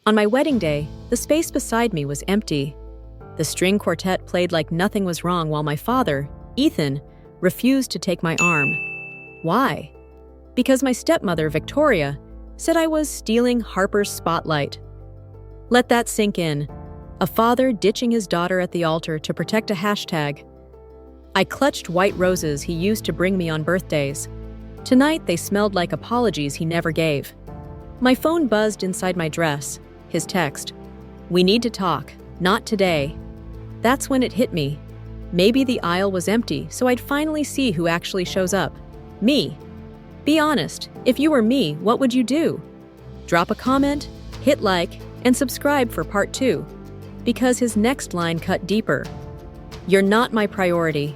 On my wedding day, the space beside me was empty. The string quartet played like nothing was wrong while my father, Ethan, refused to take my arm. Why? Because my stepmother, Victoria, said I was stealing Harper's spotlight. Let that sink in. A father ditching his daughter at the altar to protect a hashtag. I clutched white roses he used to bring me on birthdays. Tonight they smelled like apologies he never gave. My phone buzzed inside my dress. His text. We need to talk, not today. That's when it hit me. Maybe the aisle was empty, so I'd finally see who actually shows up. Me. Be honest, if you were me, what would you do? Drop a comment, hit like, and subscribe for part 2. Because his next line cut deeper. You're not my priority.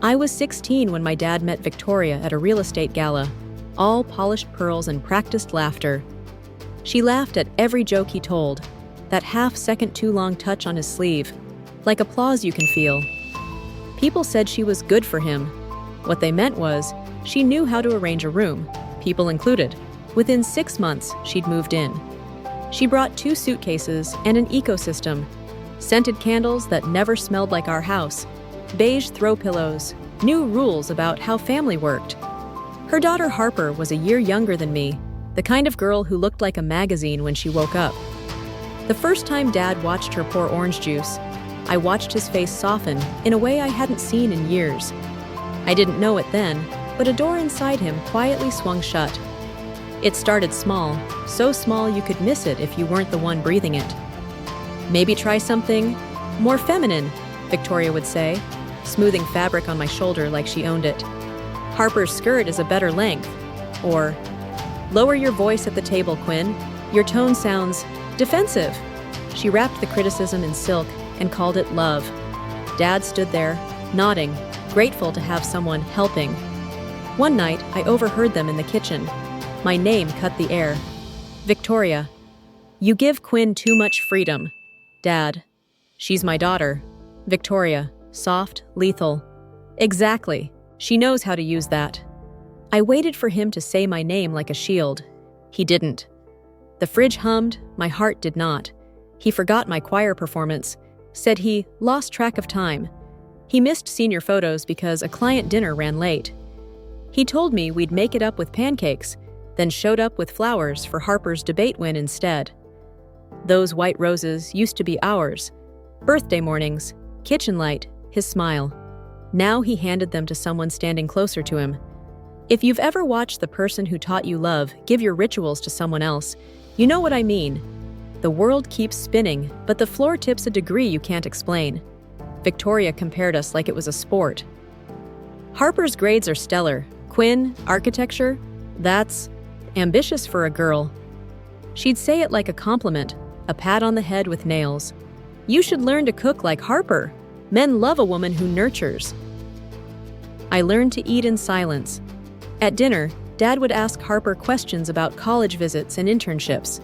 I was 16 when my dad met Victoria at a real estate gala. All polished pearls and practiced laughter. She laughed at every joke he told, that half-second too long touch on his sleeve, like applause you can feel. People said she was good for him. What they meant was, she knew how to arrange a room, people included. Within 6 months, she'd moved in. She brought 2 suitcases and an ecosystem, scented candles that never smelled like our house, beige throw pillows, new rules about how family worked. Her daughter Harper was a year younger than me, the kind of girl who looked like a magazine when she woke up. The first time Dad watched her pour orange juice, I watched his face soften in a way I hadn't seen in years. I didn't know it then, but a door inside him quietly swung shut. It started small, so small you could miss it if you weren't the one breathing it. Maybe try something more feminine, Victoria would say, smoothing fabric on my shoulder like she owned it. Harper's skirt is a better length. Or, lower your voice at the table, Quinn. Your tone sounds defensive. She wrapped the criticism in silk and called it love. Dad stood there, nodding, grateful to have someone helping. One night, I overheard them in the kitchen. My name cut the air. Victoria. You give Quinn too much freedom. Dad. She's my daughter. Victoria. Soft, lethal. Exactly. She knows how to use that. I waited for him to say my name like a shield. He didn't. The fridge hummed, my heart did not. He forgot my choir performance, said he lost track of time. He missed senior photos because a client dinner ran late. He told me we'd make it up with pancakes, then showed up with flowers for Harper's debate win instead. Those white roses used to be ours. Birthday mornings, kitchen light, his smile. Now he handed them to someone standing closer to him. If you've ever watched the person who taught you love give your rituals to someone else, you know what I mean. The world keeps spinning, but the floor tips a degree you can't explain. Victoria compared us like it was a sport. Harper's grades are stellar. Quinn, architecture, that's ambitious for a girl. She'd say it like a compliment, a pat on the head with nails. You should learn to cook like Harper. Men love a woman who nurtures. I learned to eat in silence. At dinner, Dad would ask Harper questions about college visits and internships.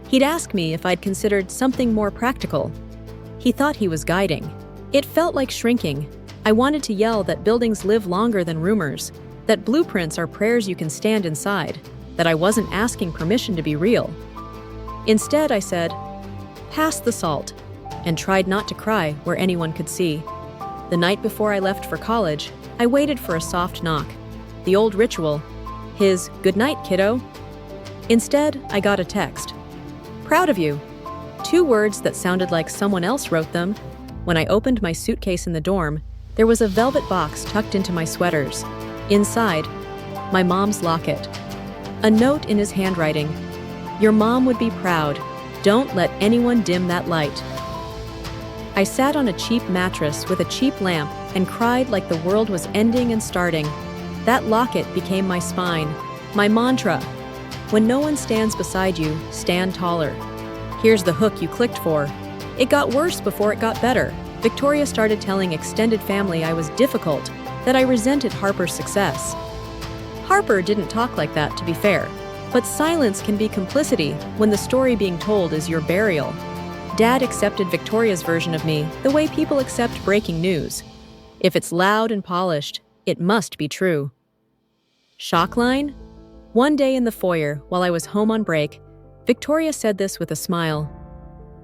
He'd ask me if I'd considered something more practical. He thought he was guiding. It felt like shrinking. I wanted to yell that buildings live longer than rumors, that blueprints are prayers you can stand inside, that I wasn't asking permission to be real. Instead, I said, pass the salt, and tried not to cry where anyone could see. The night before I left for college, I waited for a soft knock. The old ritual, his "good night, kiddo." Instead, I got a text. Proud of you. 2 words that sounded like someone else wrote them. When I opened my suitcase in the dorm, there was a velvet box tucked into my sweaters. Inside, my mom's locket. A note in his handwriting. Your mom would be proud. Don't let anyone dim that light. I sat on a cheap mattress with a cheap lamp and cried like the world was ending and starting. That locket became my spine, my mantra. When no one stands beside you, stand taller. Here's the hook you clicked for. It got worse before it got better. Victoria started telling extended family I was difficult, that I resented Harper's success. Harper didn't talk like that, to be fair, but silence can be complicity when the story being told is your burial. Dad accepted Victoria's version of me the way people accept breaking news. If it's loud and polished, it must be true. Shock line? One day in the foyer, while I was home on break, Victoria said this with a smile.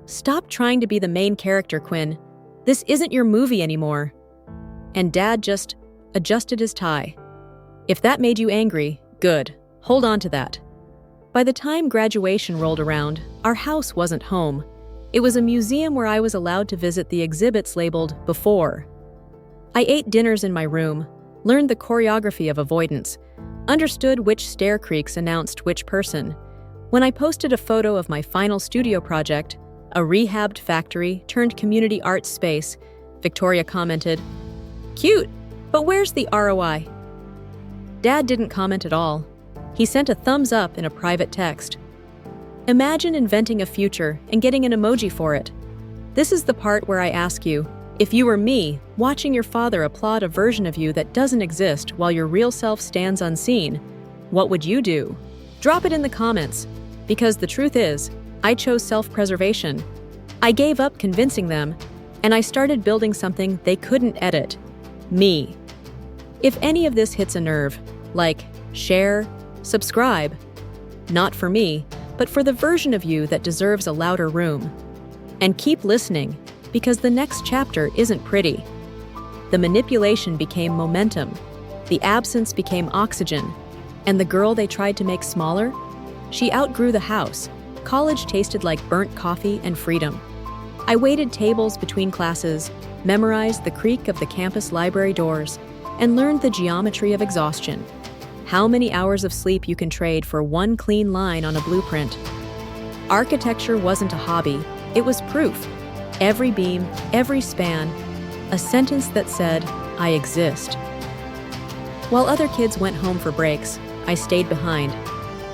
"Stop trying to be the main character, Quinn. This isn't your movie anymore." And Dad just adjusted his tie. "If that made you angry, good. Hold on to that." By the time graduation rolled around, our house wasn't home. It was a museum where I was allowed to visit the exhibits labeled "Before." I ate dinners in my room, learned the choreography of avoidance, understood which stair creaks announced which person. When I posted a photo of my final studio project, a rehabbed factory turned community arts space, Victoria commented, "Cute, but where's the ROI?" Dad didn't comment at all. He sent a thumbs up in a private text. Imagine inventing a future and getting an emoji for it. This is the part where I ask you, if you were me, watching your father applaud a version of you that doesn't exist while your real self stands unseen, what would you do? Drop it in the comments, because the truth is, I chose self-preservation. I gave up convincing them, and I started building something they couldn't edit. Me. If any of this hits a nerve, like, share, subscribe. Not for me, but for the version of you that deserves a louder room. And keep listening, because the next chapter isn't pretty. The manipulation became momentum, the absence became oxygen, and the girl they tried to make smaller? She outgrew the house. College tasted like burnt coffee and freedom. I waited tables between classes, memorized the creak of the campus library doors, and learned the geometry of exhaustion. How many hours of sleep you can trade for one clean line on a blueprint. Architecture wasn't a hobby, it was proof. Every beam, every span, a sentence that said, "I exist." While other kids went home for breaks, I stayed behind,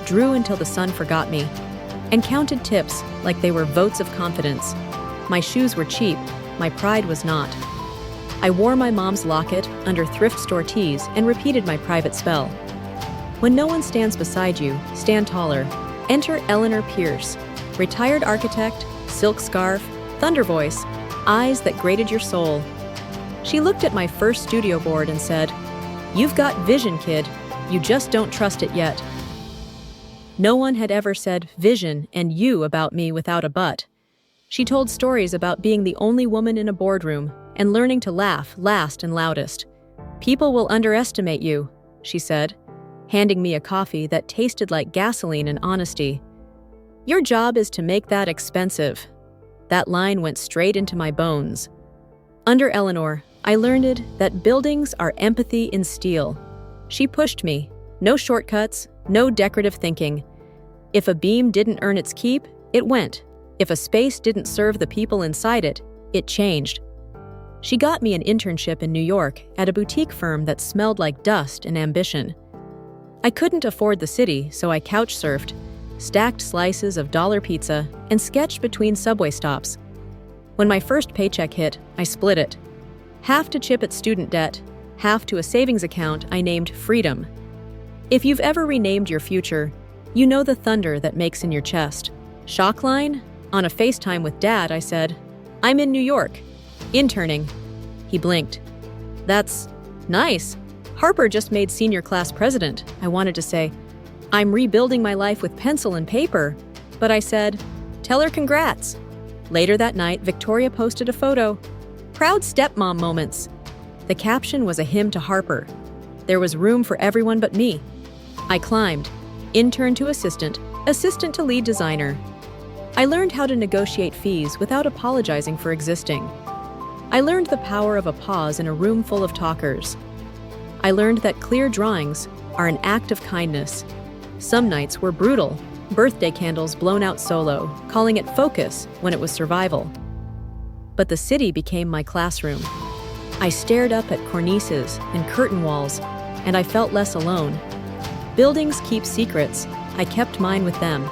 drew until the sun forgot me, and counted tips like they were votes of confidence. My shoes were cheap, my pride was not. I wore my mom's locket under thrift store tees and repeated my private spell. When no one stands beside you, stand taller. Enter Eleanor Pierce, retired architect, silk scarf, thunder voice, eyes that grated your soul. She looked at my first studio board and said, "You've got vision, kid. You just don't trust it yet." No one had ever said vision and you about me without a but. She told stories about being the only woman in a boardroom and learning to laugh last and loudest. "People will underestimate you," she said, handing me a coffee that tasted like gasoline and honesty. "Your job is to make that expensive." That line went straight into my bones. Under Eleanor, I learned that buildings are empathy in steel. She pushed me. No shortcuts, no decorative thinking. If a beam didn't earn its keep, it went. If a space didn't serve the people inside it, it changed. She got me an internship in New York at a boutique firm that smelled like dust and ambition. I couldn't afford the city, so I couch surfed, stacked slices of dollar pizza, and sketched between subway stops. When my first paycheck hit, I split it. Half to chip at student debt, half to a savings account I named Freedom. If you've ever renamed your future, you know the thunder that makes in your chest. Shock line? On a FaceTime with Dad, I said, "I'm in New York, interning." He blinked. "That's nice. Harper just made senior class president." I wanted to say, "I'm rebuilding my life with pencil and paper," but I said, "Tell her congrats." Later that night, Victoria posted a photo. "Proud stepmom moments." The caption was a hymn to Harper. There was room for everyone but me. I climbed, intern to assistant, assistant to lead designer. I learned how to negotiate fees without apologizing for existing. I learned the power of a pause in a room full of talkers. I learned that clear drawings are an act of kindness. Some nights were brutal, birthday candles blown out solo, calling it focus when it was survival. But the city became my classroom. I stared up at cornices and curtain walls, and I felt less alone. Buildings keep secrets. I kept mine with them.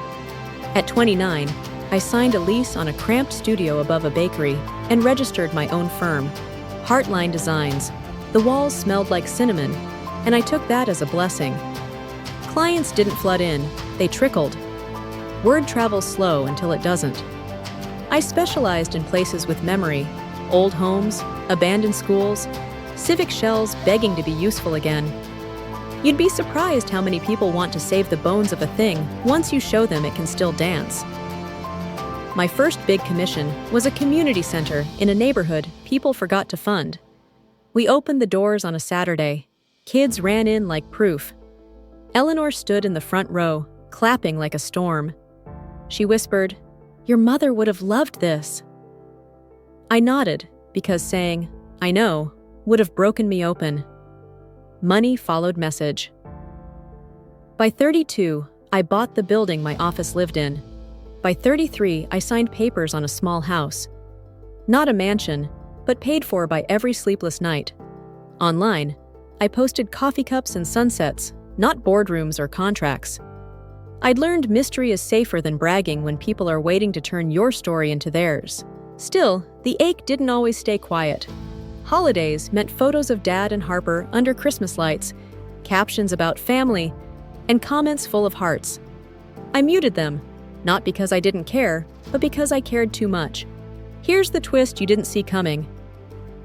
At 29, I signed a lease on a cramped studio above a bakery and registered my own firm, Heartline Designs. The walls smelled like cinnamon, and I took that as a blessing. Clients didn't flood in, they trickled. Word travels slow until it doesn't. I specialized in places with memory, old homes, abandoned schools, civic shells begging to be useful again. You'd be surprised how many people want to save the bones of a thing once you show them it can still dance. My first big commission was a community center in a neighborhood people forgot to fund. We opened the doors on a Saturday. Kids ran in like proof. Eleanor stood in the front row, clapping like a storm. She whispered, "Your mother would have loved this." I nodded, because saying, "I know," would have broken me open. Money followed message. By 32, I bought the building my office lived in. By 33, I signed papers on a small house. Not a mansion, but paid for by every sleepless night. Online, I posted coffee cups and sunsets, not boardrooms or contracts. I'd learned mystery is safer than bragging when people are waiting to turn your story into theirs. Still, the ache didn't always stay quiet. Holidays meant photos of Dad and Harper under Christmas lights, captions about family, and comments full of hearts. I muted them, not because I didn't care, but because I cared too much. Here's the twist you didn't see coming.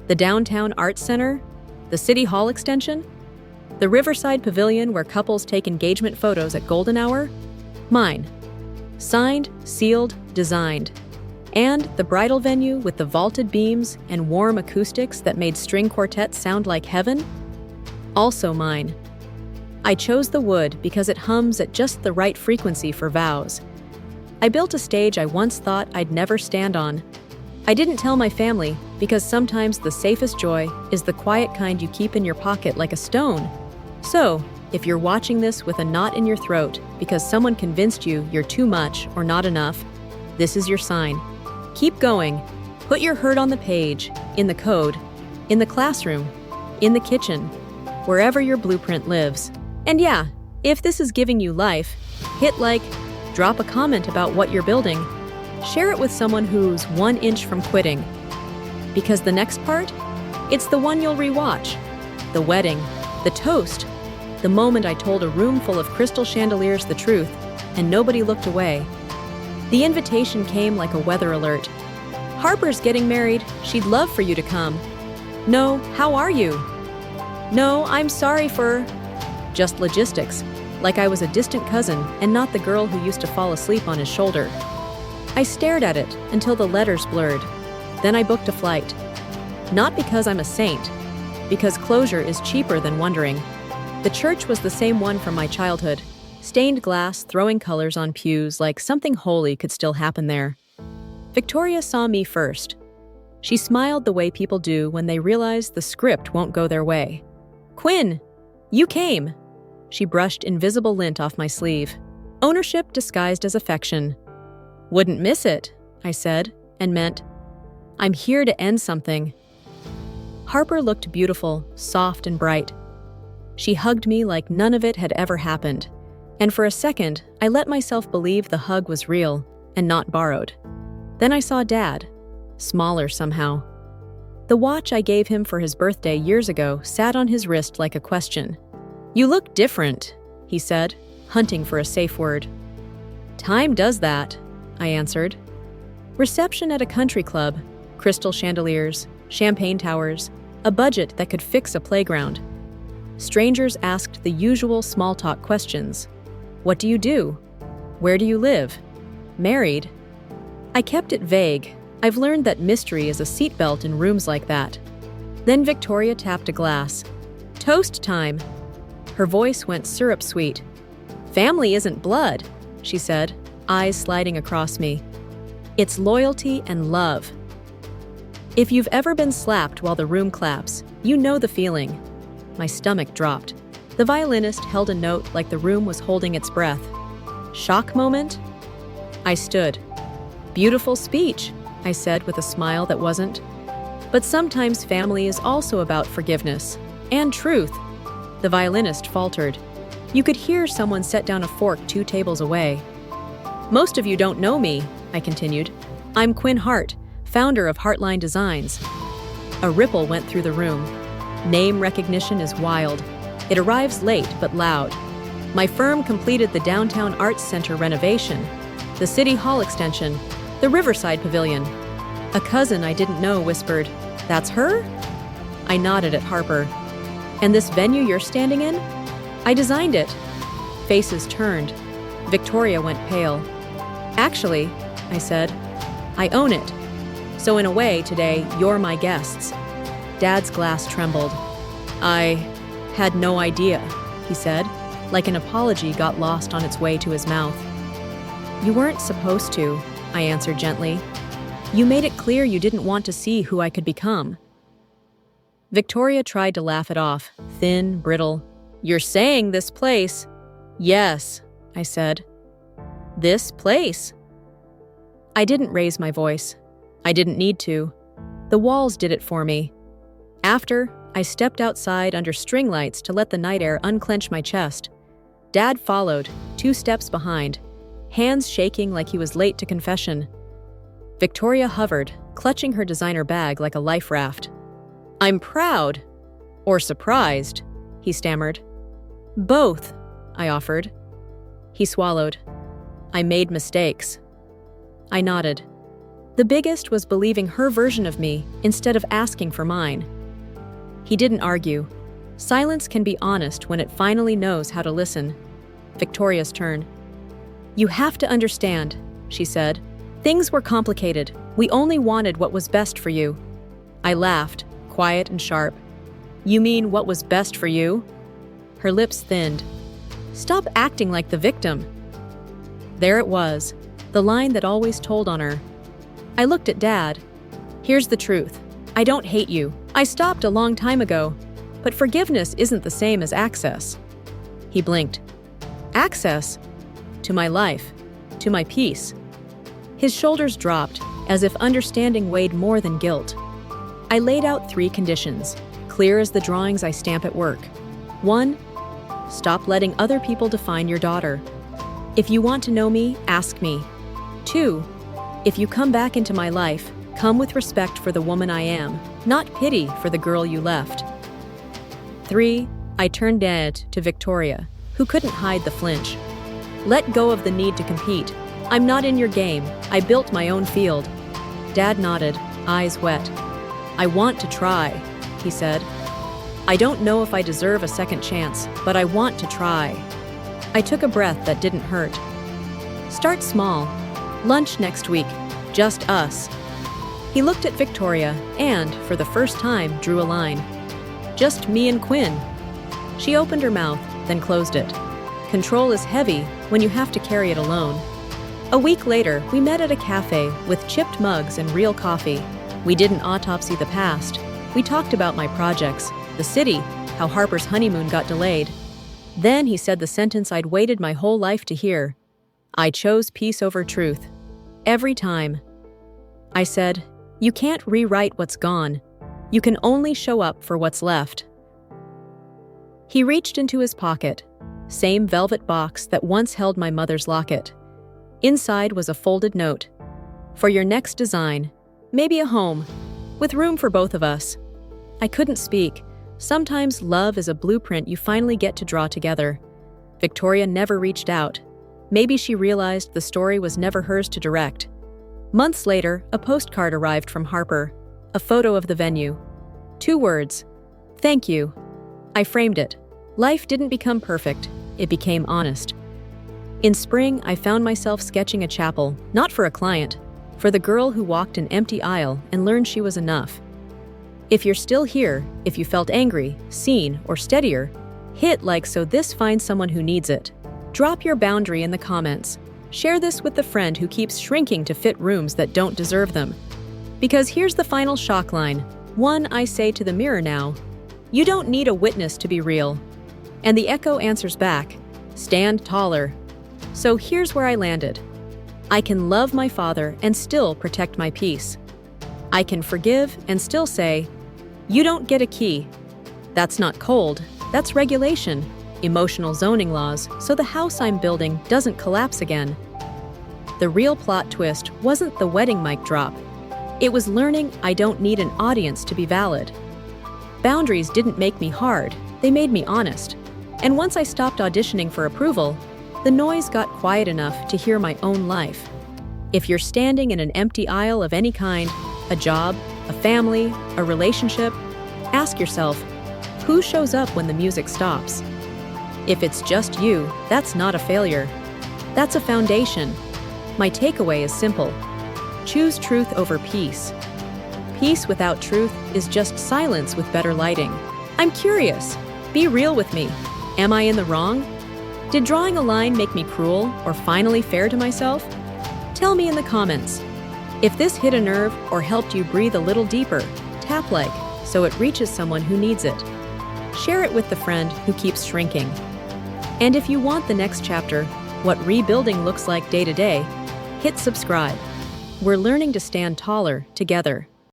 The Downtown Arts Center, the City Hall extension, the Riverside Pavilion where couples take engagement photos at golden hour, mine. Signed, sealed, designed. And the bridal venue with the vaulted beams and warm acoustics that made string quartets sound like heaven, also mine. I chose the wood because it hums at just the right frequency for vows. I built a stage I once thought I'd never stand on. I didn't tell my family because sometimes the safest joy is the quiet kind you keep in your pocket like a stone. So, if you're watching this with a knot in your throat because someone convinced you you're too much or not enough, this is your sign. Keep going. Put your hurt on the page, in the code, in the classroom, in the kitchen, wherever your blueprint lives. And yeah, if this is giving you life, hit like, drop a comment about what you're building, share it with someone who's 1 inch from quitting. Because the next part, it's the one you'll rewatch. The wedding, the toast, the moment I told a room full of crystal chandeliers the truth, and nobody looked away. The invitation came like a weather alert. Harper's getting married, she'd love for you to come. No, how are you? No, I'm sorry for... Just logistics, like I was a distant cousin and not the girl who used to fall asleep on his shoulder. I stared at it until the letters blurred. Then I booked a flight. Not because I'm a saint, because closure is cheaper than wondering. The church was the same one from my childhood. Stained glass throwing colors on pews like something holy could still happen there. Victoria saw me first. She smiled the way people do when they realize the script won't go their way. "Quinn, you came!" She brushed invisible lint off my sleeve. Ownership disguised as affection. "Wouldn't miss it," I said, and meant, "I'm here to end something." Harper looked beautiful, soft and bright. She hugged me like none of it had ever happened. And for a second, I let myself believe the hug was real and not borrowed. Then I saw Dad, smaller somehow. The watch I gave him for his birthday years ago sat on his wrist like a question. "You look different," he said, hunting for a safe word. "Time does that," I answered. Reception at a country club, crystal chandeliers, champagne towers, a budget that could fix a playground. Strangers asked the usual small talk questions. What do you do? Where do you live? Married? I kept it vague. I've learned that mystery is a seatbelt in rooms like that. Then Victoria tapped a glass. "Toast time." Her voice went syrup sweet. "Family isn't blood," she said, eyes sliding across me. "It's loyalty and love." If you've ever been slapped while the room claps, you know the feeling. My stomach dropped. The violinist held a note like the room was holding its breath. Shock moment? I stood. "Beautiful speech," I said with a smile that wasn't. But sometimes family is also about forgiveness and truth. The violinist faltered. You could hear someone set down a fork 2 tables away. "Most of you don't know me," I continued. "I'm Quinn Hart, founder of Heartline Designs." A ripple went through the room. Name recognition is wild. It arrives late but loud. My firm completed the Downtown Arts Center renovation, the City Hall extension, the Riverside Pavilion. A cousin I didn't know whispered, "That's her?" I nodded at Harper. "And this venue you're standing in?" I designed it. Faces turned. Victoria went pale. Actually, I said, I own it. So in a way, today, you're my guests. Dad's glass trembled. I had no idea, he said, like an apology got lost on its way to his mouth. You weren't supposed to, I answered gently. You made it clear you didn't want to see who I could become. Victoria tried to laugh it off, thin, brittle. You're saying this place? Yes, I said. This place? I didn't raise my voice. I didn't need to. The walls did it for me. After, I stepped outside under string lights to let the night air unclench my chest. Dad followed, 2 steps behind, hands shaking like he was late to confession. Victoria hovered, clutching her designer bag like a life raft. I'm proud. Or surprised, he stammered. Both, I offered. He swallowed. I made mistakes. I nodded. The biggest was believing her version of me instead of asking for mine. He didn't argue. Silence can be honest when it finally knows how to listen. Victoria's turn. You have to understand, she said. Things were complicated. We only wanted what was best for you. I laughed, quiet and sharp. You mean what was best for you? Her lips thinned. Stop acting like the victim. There it was, the line that always told on her. I looked at Dad. Here's the truth. I don't hate you. I stopped a long time ago. But forgiveness isn't the same as access. He blinked. Access? To my life. To my peace. His shoulders dropped, as if understanding weighed more than guilt. I laid out 3 conditions, clear as the drawings I stamp at work. 1, stop letting other people define your daughter. If you want to know me, ask me. 2, if you come back into my life, come with respect for the woman I am, not pity for the girl you left. 3, I turned Dad to Victoria, who couldn't hide the flinch. Let go of the need to compete. I'm not in your game. I built my own field. Dad nodded, eyes wet. I want to try, he said. I don't know if I deserve a second chance, but I want to try. I took a breath that didn't hurt. Start small. Lunch next week. Just us. He looked at Victoria and, for the first time, drew a line. Just me and Quinn. She opened her mouth, then closed it. Control is heavy when you have to carry it alone. A week later, we met at a cafe with chipped mugs and real coffee. We didn't autopsy the past. We talked about my projects, the city, how Harper's honeymoon got delayed. Then he said the sentence I'd waited my whole life to hear. I chose peace over truth. Every time. I said, you can't rewrite what's gone. You can only show up for what's left. He reached into his pocket, same velvet box that once held my mother's locket. Inside was a folded note. For your next design, maybe a home, with room for both of us. I couldn't speak. Sometimes love is a blueprint you finally get to draw together. Victoria never reached out. Maybe she realized the story was never hers to direct. Months later, a postcard arrived from Harper, a photo of the venue. 2 words, thank you. I framed it. Life didn't become perfect, it became honest. In spring, I found myself sketching a chapel, not for a client, for the girl who walked an empty aisle and learned she was enough. If you're still here, if you felt angry, seen, or steadier, hit like so this finds someone who needs it. Drop your boundary in the comments. Share this with the friend who keeps shrinking to fit rooms that don't deserve them. Because here's the final shock line. One I say to the mirror now, you don't need a witness to be real. And the echo answers back, stand taller. So here's where I landed. I can love my father and still protect my peace. I can forgive and still say, you don't get a key. That's not cold, that's regulation, emotional zoning laws, so the house I'm building doesn't collapse again. The real plot twist wasn't the wedding mic drop. It was learning I don't need an audience to be valid. Boundaries didn't make me hard, they made me honest. And once I stopped auditioning for approval, the noise got quiet enough to hear my own life. If you're standing in an empty aisle of any kind, a job, a family, a relationship, ask yourself, who shows up when the music stops? If it's just you, that's not a failure. That's a foundation. My takeaway is simple. Choose truth over peace. Peace without truth is just silence with better lighting. I'm curious. Be real with me. Am I in the wrong? Did drawing a line make me cruel or finally fair to myself? Tell me in the comments. If this hit a nerve or helped you breathe a little deeper, tap like so it reaches someone who needs it. Share it with the friend who keeps shrinking. And if you want the next chapter, what rebuilding looks like day to day, hit subscribe. We're learning to stand taller together.